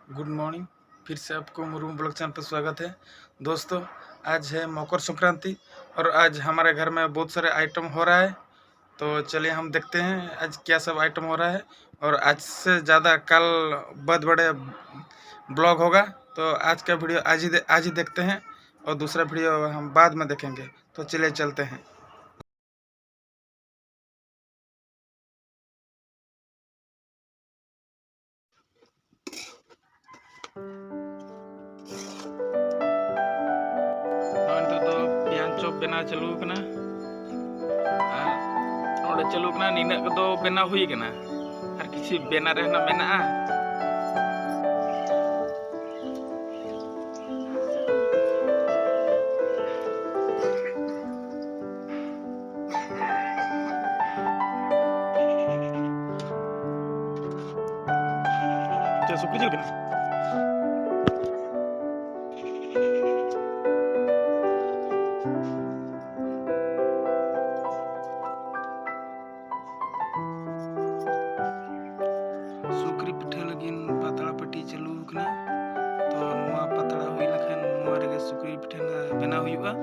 Good morning. फिर से आपको मुर्मू ब्लॉग चैनल पर स्वागत है। दोस्तों, आज है मकर संक्रांति और आज हमारे घर में बहुत सारे आइटम हो रहा है। तो चलिए हम देखते हैं आज क्या सब आइटम हो रहा है। और आज से ज़्यादा कल बहुत बड़े ब्लॉग होगा। तो आज का वीडियो आज ही देखते हैं और दूसरा वीडियो हम बाद में देखेंगे। तो चलिए चलते हैं। चॉप बना चलू कना चलू कना नीना को बना हुई कना और किसी बना रहना मेना सुखी जिल कना सुकरी पिठा लगिन पतला पट्टी चलू कना। तो नुआ पतला हुई लखन नुआ रे सुकरी पिठा बना हुआ।